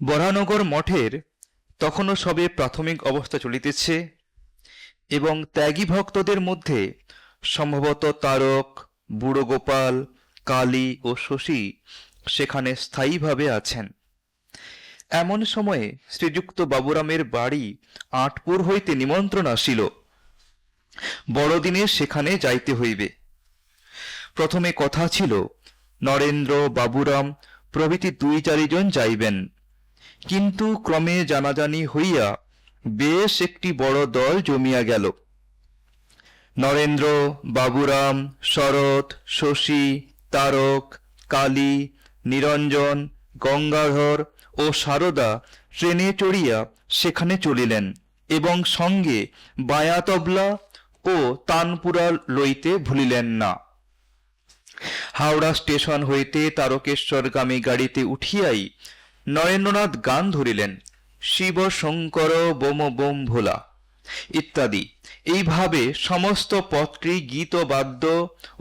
বরাহনগর মঠের তখনও সবে প্রাথমিক অবস্থা চলিতেছে এবং ত্যাগী ভক্তদের মধ্যে সম্ভবত তারক, বুড়ো গোপাল, কালী ও শশী সেখানে স্থায়ীভাবে আছেন। এমন সময়ে শ্রীযুক্ত বাবুরামের বাড়ি আঁটপুর হইতে নিমন্ত্রণ আসিল। বড়দিনে সেখানে যাইতে হইবে। প্রথমে কথা ছিল নরেন্দ্র, বাবুরাম প্রভৃতি 2-4 জন যাইবেন, কিন্তু ক্রমে জানাজানি হইয়া বেশ একটি বড় দল জমিয়া গেল। নরেন্দ্র, বাবুরাম, শরৎ, শশী, তারক, কালী, নিরঞ্জন, গঙ্গাধর ও সারদা ট্রেনে চড়িয়া সেখানে চলিলেন এবং সঙ্গে বায়াতবলা ও তানপুরা লইতে ভুলিলেন না। হাওড়া স্টেশন হইতে তারকেশ্বরগামী গাড়িতে উঠিয়াই নরেন্দ্রনাথ গান ধরিলেন, শিব শঙ্কর বোম বোম ভোলা ইত্যাদি। এইভাবে সমস্ত পথটি গীত, বাদ্য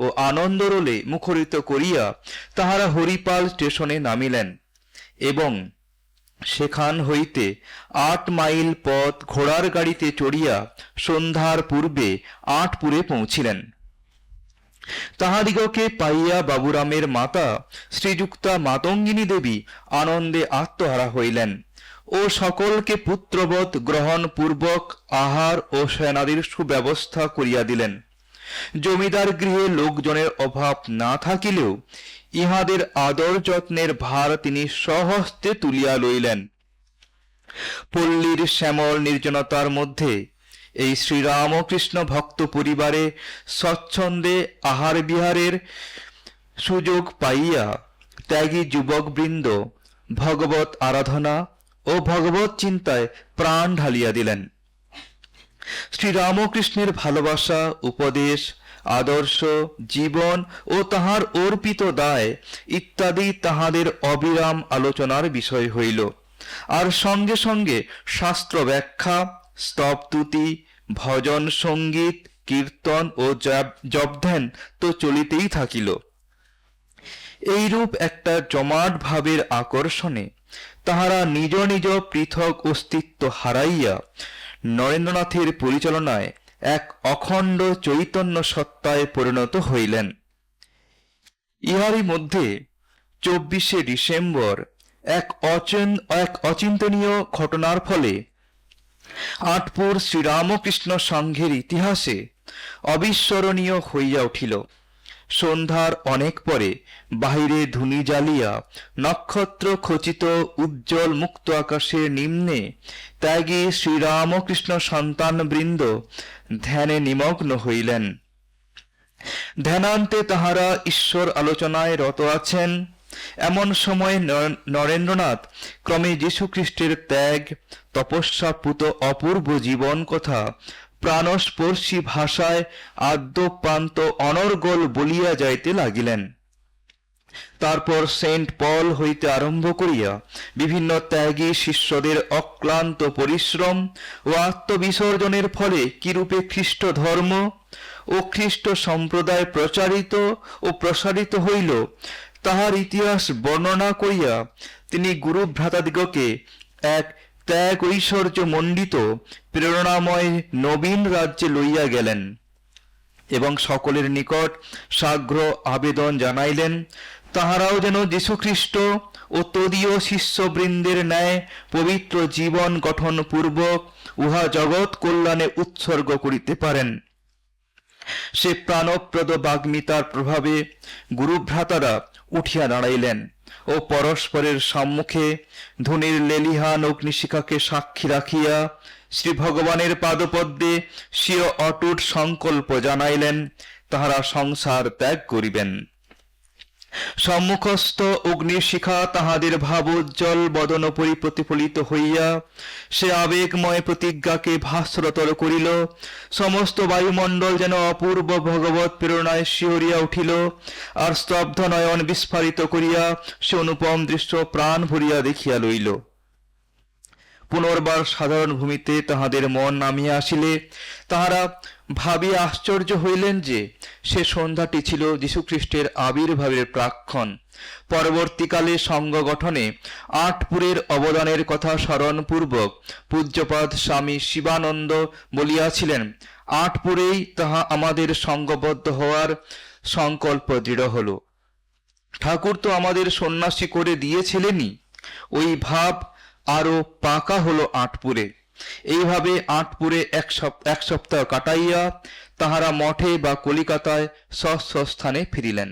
ও আনন্দরোলে মুখরিত করিয়া তাহারা হরিপাল স্টেশনে নামিলেন এবং সেখান হইতে 8 মাইল পথ ঘোড়ার গাড়িতে চড়িয়া সন্ধ্যার পূর্বে আঁটপুরে পৌঁছিলেন। তাহাদিগকে পাইয়া বাবুরামের মাতা শ্রীযুক্তা মাতঙ্গিনী দেবী আনন্দে আত্মহারা হইলেন ও সকলকে পুত্রবৎ গ্রহণ পূর্বক আহার ও শয়নাদির সুব্যবস্থা করিয়া দিলেন। জমিদার গৃহে লোকজনের অভাব না থাকিলেও ইহাদের আদর যত্নের ভার তিনি স্বহস্তে তুলিয়া লইলেন। পল্লীর শ্যামল নির্জনতার মধ্যে এই শ্রীরামকৃষ্ণ ভক্ত পরিবারে স্বচ্ছন্দে আহার বিহারের সুযোগ পাইয়া ত্যাগী যুবকবৃন্দ ভগবত আরাধনা ও ভগবত চিন্তায় প্রাণ ঢালিয়া দিলেন। শ্রীরামকৃষ্ণের ভালোবাসা, উপদেশ, আদর্শ, জীবন ও তাহার অর্পিত দায় ইত্যাদি তাহাদের অবিরাম আলোচনার বিষয় হইল। আর সঙ্গে সঙ্গে শাস্ত্র ব্যাখ্যা, স্তবতুতি, ভজন সঙ্গীত, কীর্তন ও জপধ্যান তো চলিতেই থাকিল। এইরূপ একটা জমাট ভাবের আকর্ষণে তাহারা নিজ নিজ পৃথক অস্তিত্ব হারাইয়া নরেন্দ্রনাথের পরিচালনায় এক অখণ্ড চৈতন্য সত্তায় পরিণত হইলেন। ইহারই মধ্যে 24শে ডিসেম্বর এক অচিন্তনীয় ঘটনার ফলে আঁটপুর শ্রীরামকৃষ্ণ সংঘের ইতিহাসে অবিস্মরণীয় হইয়া উঠিল। সন্ধ্যার অনেক পরে বাহিরে ধুনি জ্বালিয়া নক্ষত্র খচিত উজ্জ্বল মুক্ত আকাশের নিম্নে ত্যাগী শ্রীরামকৃষ্ণ সন্তানবৃন্দ ধ্যানে নিমগ্ন হইলেন। ধ্যানান্তে তাহারা ঈশ্বর আলোচনায় রত আছেন। এমন সময় নরেন্দ্রনাথ ক্রমে যীশুখ্রিস্টের ত্যাগ, তপস্যাপুত অপূর্ব জীবন কথা প্রাণস্পর্শী ভাষায় আদ্যপ্রান্ত অনর্গল বলিয়া যাইতে লাগিলেন। তারপর সেন্ট পল হইতে আরম্ভ করিয়া বিভিন্ন ত্যাগী শিষ্যদের অক্লান্ত পরিশ্রম ও আত্মবিসর্জনের ফলে কিরূপে খ্রিস্ট ধর্ম ও খ্রিস্ট সম্প্রদায় প্রচারিত ও প্রসারিত হইল তাহার ইতিহাস বর্ণনা করিয়া তিনি গুরুভ্রাতাদিগকে এক ত্যাগ ঐশ্বর্য মণ্ডিত প্রেরণাময় নবীন রাজ্যে লইয়া গেলেন এবং সকলের নিকট সাগ্র আবেদন জানাইলেন তাহারাও যেন যীশুখ্রিস্ট ও তদীয় শিষ্যবৃন্দের ন্যায় পবিত্র জীবন গঠন পূর্বক উহা জগৎ কল্যাণে উৎসর্গ করিতে পারেন। সে প্রাণপ্রদ বাগ্মিতার প্রভাবে গুরুভ্রাতারা উঠিয়া দাঁড়াইলেন ও পরস্পরের সম্মুখে ধুনির লেলিহান অগ্নিশিখাকে সাক্ষী রাখিয়া শ্রী ভগবানের পাদপদ্মে স্বীয় অটুট সংকল্প জানাইলেন তাহারা সংসার ত্যাগ করিবেন। সম্মুখস্থ অগ্নিশিখা তাহাদের ভাবোজ্জ্বল বদন প্রতিফলিত হইয়া সে আবেগময় প্রতিজ্ঞাকে ভাস্বরতর করিল। সমস্ত বায়ুমণ্ডল যেন অপূর্ব ভগবত প্রেরণায় শিহরিয়া উঠিল, আর স্তব্ধ নয়ন বিস্ফারিত করিয়া সে অনুপম দৃশ্য প্রাণ ভরিয়া দেখিয়া লইল। পুনর্বার সাধারণ ভূমিতে তাহাদের মন নামিয়া আসিলে তাহারা ভাবিয়া আশ্চর্য হইলেন যে সে সন্ধ্যাটি ছিল যীশুখ্রিস্টের আবির্ভাবের প্রাক্ক্ষণ পরবর্তীকালে সংঘ গঠনে আটপুরের অবদানের কথা স্মরণপূর্বক পূজ্যপাদ স্বামী শিবানন্দ বলিয়াছিলেন, আটপুরেই তাহা আমাদের সংঘবদ্ধ হওয়ার সংকল্প দৃঢ় হল। ঠাকুর তো আমাদের সন্ন্যাসী করে দিয়েছিলেনই, ওই ভাব আরো পাকা হলো আটপুরে। এইভাবে আটপুরে এক সপ্তাহ কাটাইয়া তাহারা মঠে বা কলিকাতায় স্বস্থানে ফিরিলেন।